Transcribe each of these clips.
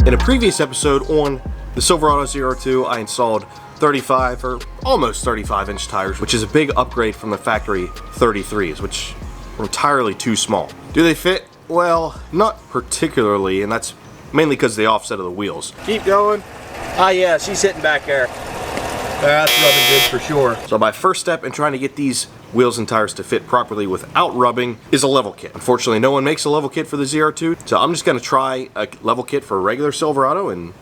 In a previous episode on the Silverado ZR2, I installed 35 or almost 35-inch tires, which is a big upgrade from the factory 33s, which were entirely too small. Do they fit? Well, not particularly, and that's mainly because of the offset of the wheels. Keep going. Ah, yeah, she's hitting back there. That's rubbing good for sure. So my first step in trying to get these wheels and tires to fit properly without rubbing is a level kit. Unfortunately, no one makes a level kit for the ZR2, so I'm just going to try a level kit for a regular Silverado and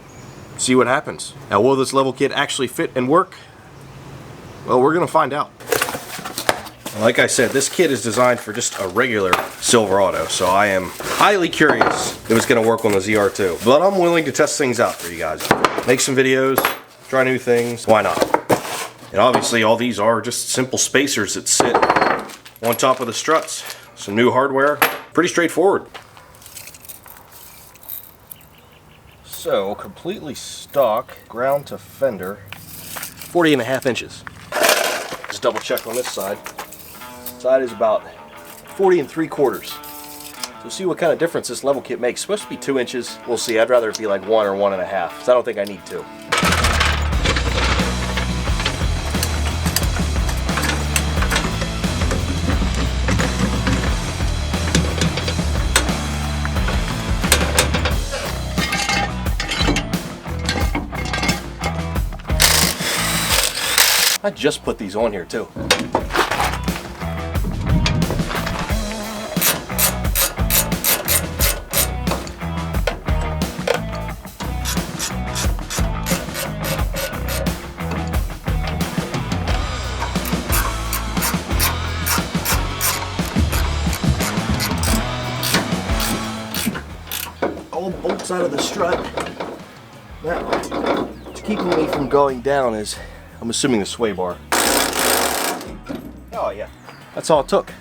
see what happens. Now, will this level kit actually fit and work? Well, we're going to find out. Like I said, this kit is designed for just a regular Silverado, so I am highly curious if it's going to work on the ZR2. But I'm willing to test things out for you guys. Make some videos, try new things, why not? And obviously all these are just simple spacers that sit on top of the struts. Some new hardware, pretty straightforward. So, completely stock, ground to fender, 40.5 inches. Just double check on this side. Side is about 40 3/4. So see what kind of difference this level kit makes. It's supposed to be 2 inches. We'll see. I'd rather it be like 1 or 1.5, because I don't think I need 2. I just put these on here too. Old bolts out of the strut. Now, what's keeping me from going down is, I'm assuming, the sway bar. Oh yeah, that's all it took.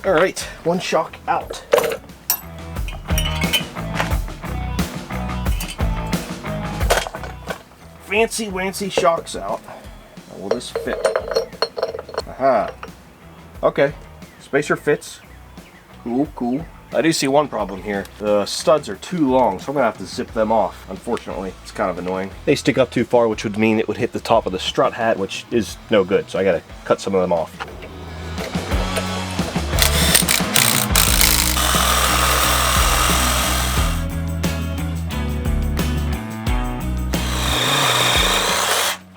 All right, one shock out. Fancy wancy shocks out. Now, will this fit? Aha. Okay. Spacer fits. Cool, cool. I do see one problem here. The studs are too long, so I'm gonna have to zip them off. Unfortunately, it's kind of annoying. They stick up too far, which would mean it would hit the top of the strut hat, which is no good. So I gotta cut some of them off.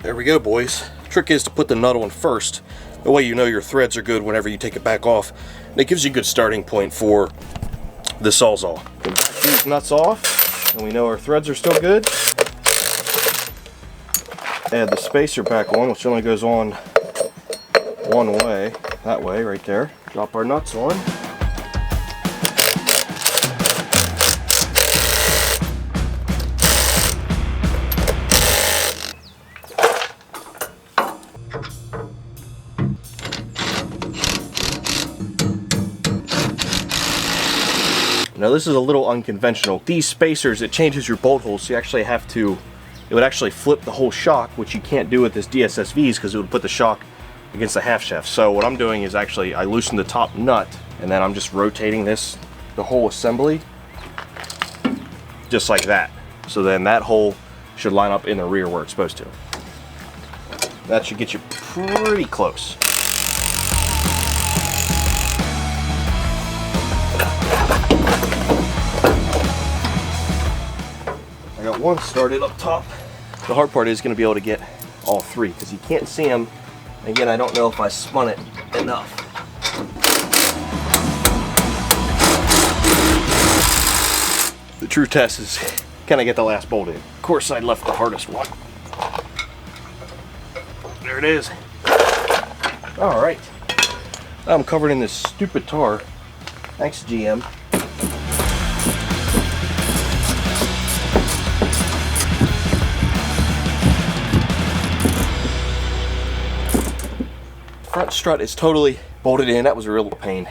There we go, boys. Trick is to put the nut on first. The way you know your threads are good whenever you take it back off. And it gives you a good starting point for the Sawzall. Back these nuts off, and we know our threads are still good. Add the spacer back on, which only goes on one way. That way, right there. Drop our nuts on. Now this is a little unconventional. These spacers, it changes your bolt holes, so you actually have to, it would actually flip the whole shock, which you can't do with this DSSVs because it would put the shock against the half shaft. So what I'm doing is actually, I loosen the top nut and then I'm just rotating this, the whole assembly, just like that. So then that hole should line up in the rear where it's supposed to. That should get you pretty close. I got one started up top. The hard part is going to be able to get all three because you can't see them. Again, I don't know if I spun it enough. The true test is, can I get the last bolt in? Of course, I left the hardest one. There it is. All right. I'm covered in this stupid tar. Thanks, GM. Front strut is totally bolted in. That was a real pain.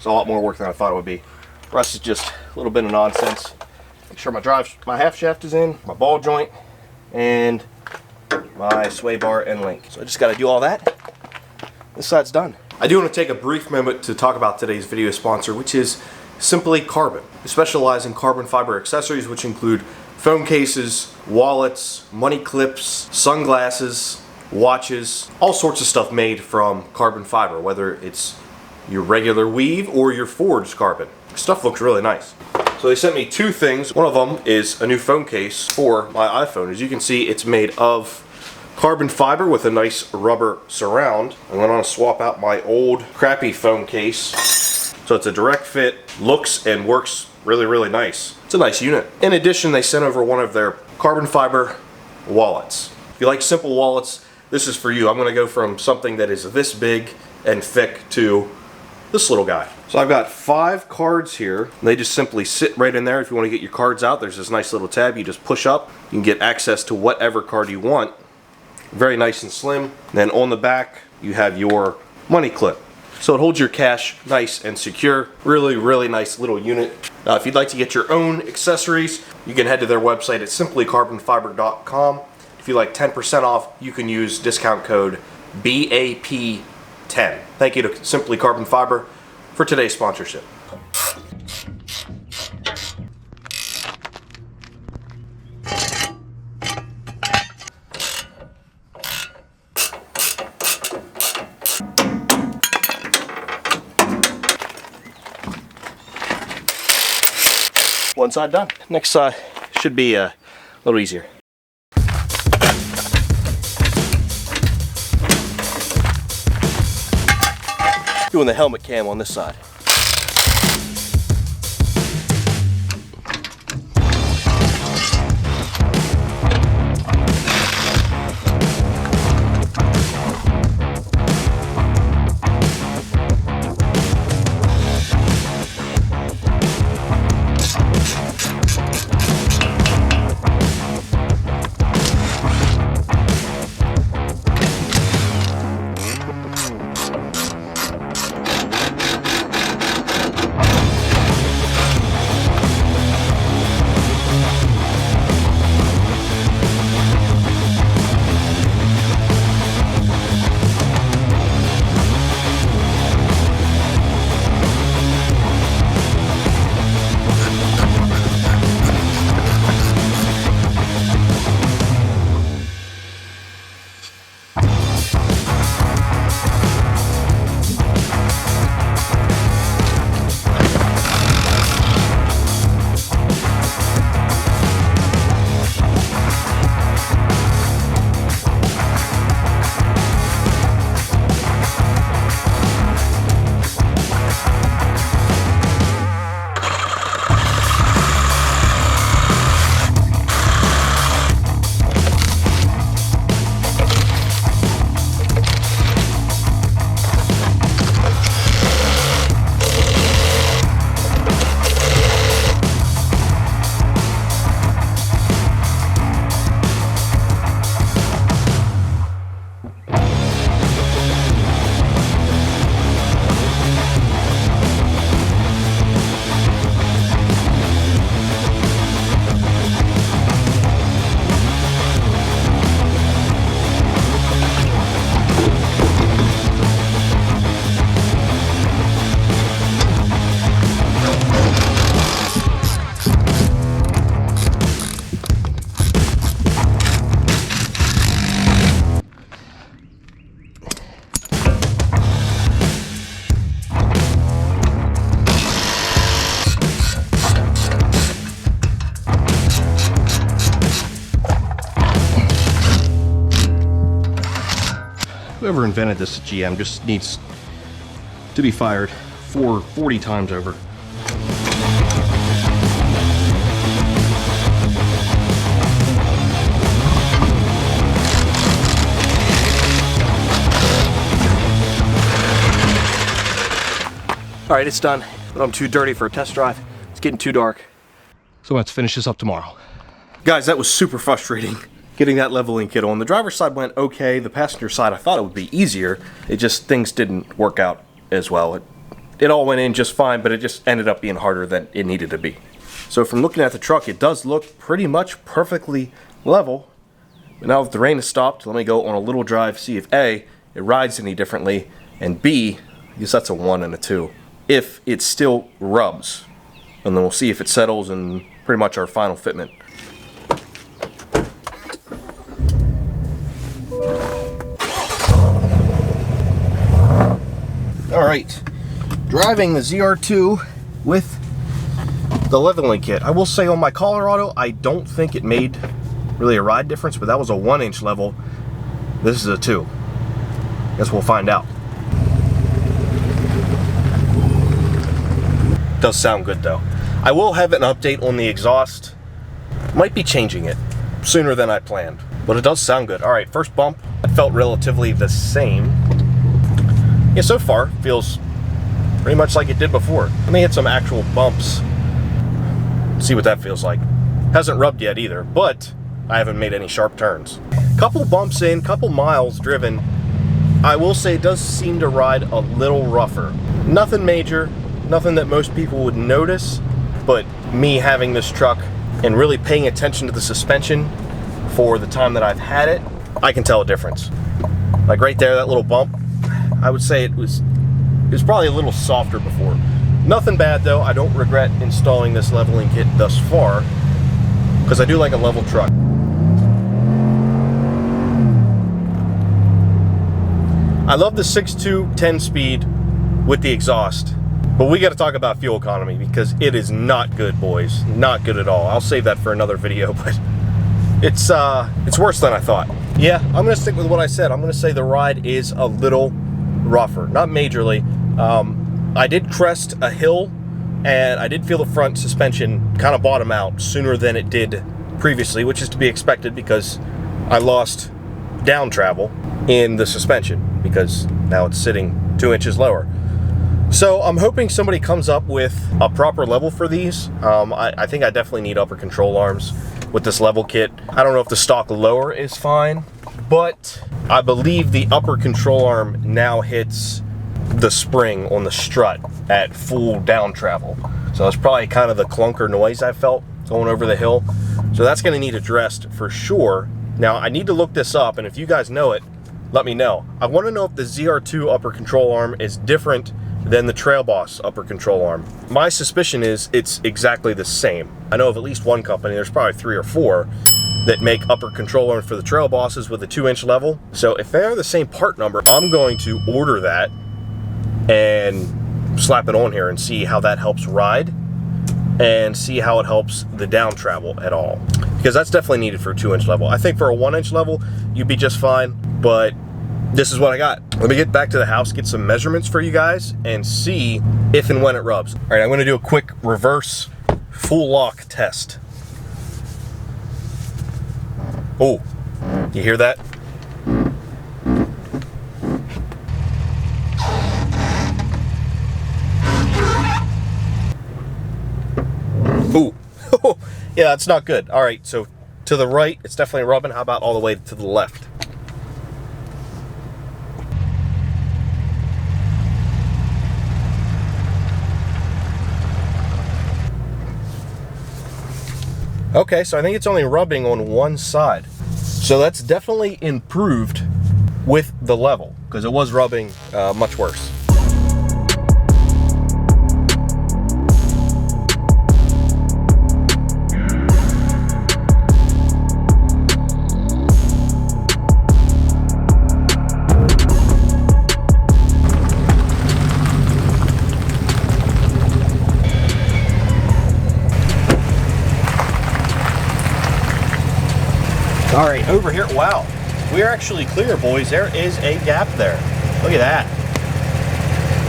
It's a lot more work than I thought it would be. The rest is just a little bit of nonsense. Make sure my half shaft is in, my ball joint, and my sway bar and link. So I just got to do all that. This side's done. I do want to take a brief moment to talk about today's video sponsor, which is Simply Carbon. We specialize in carbon fiber accessories, which include phone cases, wallets, money clips, sunglasses, watches, all sorts of stuff made from carbon fiber, whether it's your regular weave or your forged carbon. Stuff looks really nice. So they sent me two things. One of them is a new phone case for my iPhone. As you can see, it's made of carbon fiber with a nice rubber surround. I'm going to swap out my old crappy phone case. So it's a direct fit, looks and works really, really nice. It's a nice unit. In addition, they sent over one of their carbon fiber wallets. If you like simple wallets, this is for you. I'm going to go from something that is this big and thick to this little guy. So I've got 5 cards here. They just simply sit right in there. If you want to get your cards out, there's this nice little tab. You just push up. You can get access to whatever card you want. Very nice and slim. Then on the back, you have your money clip. So it holds your cash nice and secure. Really, really nice little unit. Now, if you'd like to get your own accessories, you can head to their website at simplycarbonfiber.com. If you like 10% off, you can use discount code BAP10. Thank you to Simply Carbon Fiber for today's sponsorship. One side done. Next side should be a little easier. Doing the helmet cam on this side. Whoever invented this GM just needs to be fired 40 times over. Alright, it's done, but I'm too dirty for a test drive. It's getting too dark. So I'm going to finish this up tomorrow. Guys, that was super frustrating getting that leveling kit on. The driver's side went okay. The passenger side, I thought it would be easier. It just, things didn't work out as well. It it all went in just fine, but it just ended up being harder than it needed to be. So from looking at the truck, it does look pretty much perfectly level. But now that the rain has stopped, let me go on a little drive, see if A, it rides any differently, and B, I guess that's a 1 and a 2, if it still rubs. And then we'll see if it settles and pretty much our final fitment. Alright, driving the ZR2 with the leveling kit. I will say on my Colorado, I don't think it made really a ride difference, but that was a 1-inch level. This is a 2. Guess we'll find out. Does sound good though. I will have an update on the exhaust. Might be changing it sooner than I planned, but it does sound good. Alright, first bump, it felt relatively the same. Yeah, so far, feels pretty much like it did before. Let me hit some actual bumps. See what that feels like. Hasn't rubbed yet either, but I haven't made any sharp turns. Couple bumps in, couple miles driven. I will say it does seem to ride a little rougher. Nothing major, nothing that most people would notice, but me having this truck and really paying attention to the suspension for the time that I've had it, I can tell a difference. Like right there, that little bump, I would say it was probably a little softer before. Nothing bad though. I don't regret installing this leveling kit thus far, because I do like a level truck. I love the 6.2 10-speed with the exhaust, but we got to talk about fuel economy because it is not good, boys. Not good at all. I'll save that for another video, but it's worse than I thought. Yeah, I'm gonna stick with what I said. I'm gonna say the ride is a little rougher, not majorly. I did crest a hill, and I did feel the front suspension kind of bottom out sooner than it did previously, which is to be expected because I lost down travel in the suspension because now it's sitting 2 inches lower. So I'm hoping somebody comes up with a proper level for these. I think I definitely need upper control arms with this level kit. I don't know if the stock lower is fine, but I believe the upper control arm now hits the spring on the strut at full down travel. So that's probably kind of the clunker noise I felt going over the hill. So that's gonna need addressed for sure. Now I need to look this up, and if you guys know it, let me know. I wanna know if the ZR2 upper control arm is different than the Trail Boss upper control arm. My suspicion is it's exactly the same. I know of at least one company, there's probably 3 or 4, that make upper control arms for the Trail Bosses with a 2-inch level. So if they're the same part number, I'm going to order that and slap it on here and see how that helps ride and see how it helps the down travel at all. Because that's definitely needed for a 2-inch level. I think for a 1-inch level, you'd be just fine, but this is what I got. Let me get back to the house, get some measurements for you guys, and see if and when it rubs. All right, I'm gonna do a quick reverse full lock test. Oh, you hear that? Ooh, yeah, that's not good. All right, so to the right, it's definitely rubbing. How about all the way to the left? Okay, so I think it's only rubbing on one side. So that's definitely improved with the level, because it was rubbing much worse. All right, over here, wow, we're actually clear, boys. There is a gap there. Look at that.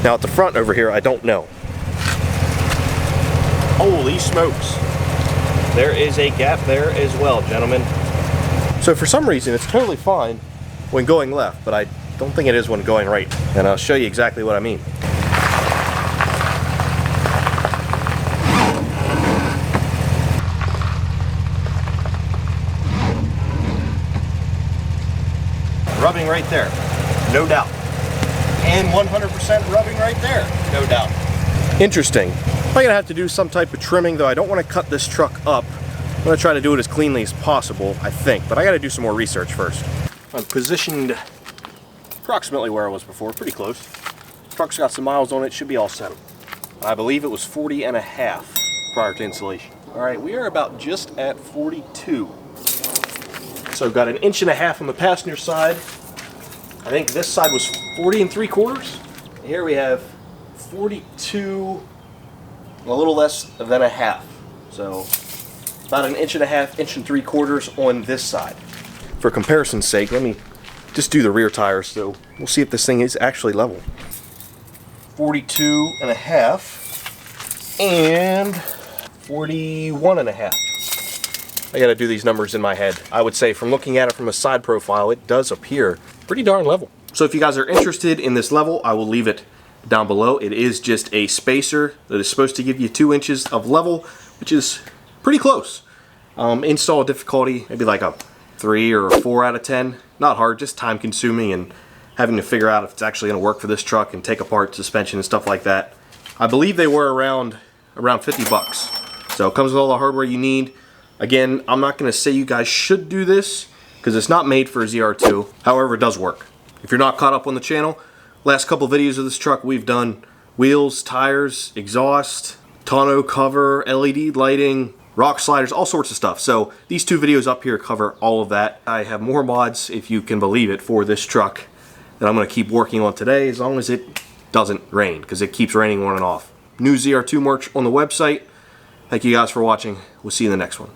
Now at the front over here, I don't know. Holy smokes. There is a gap there as well, gentlemen. So for some reason, it's totally fine when going left, but I don't think it is when going right. And I'll show you exactly what I mean. Rubbing right there, no doubt. And 100% rubbing right there, no doubt. Interesting. I'm gonna have to do some type of trimming, though I don't want to cut this truck up. I'm gonna try to do it as cleanly as possible, I think, but I gotta do some more research first. I'm positioned approximately where I was before, pretty close. Truck's got some miles on it, should be all set. I believe it was 40 and a half prior to installation. All right, we are about just at 42. So got an inch and a half on the passenger side. I think this side was 40 and 3/4. Here we have 42, a little less than a half. So about an inch and a half, inch and 3/4 on this side. For comparison's sake, let me just do the rear tires, so we'll see if this thing is actually level. 42 and a half and 41 and a half. I gotta do these numbers in my head. I would say from looking at it from a side profile, it does appear pretty darn level. So if you guys are interested in this level, I will leave it down below. It is just a spacer that is supposed to give you 2 inches of level, which is pretty close. Install difficulty, maybe like a 3 or a 4 out of 10. Not hard, just time consuming and having to figure out if it's actually gonna work for this truck and take apart suspension and stuff like that. I believe they were around 50 bucks. So it comes with all the hardware you need. Again, I'm not gonna say you guys should do this because it's not made for a ZR2. However, it does work. If you're not caught up on the channel, last couple videos of this truck, we've done wheels, tires, exhaust, tonneau cover, LED lighting, rock sliders, all sorts of stuff. So these 2 videos up here cover all of that. I have more mods, if you can believe it, for this truck that I'm gonna keep working on today as long as it doesn't rain, because it keeps raining on and off. New ZR2 merch on the website. Thank you guys for watching. We'll see you in the next one.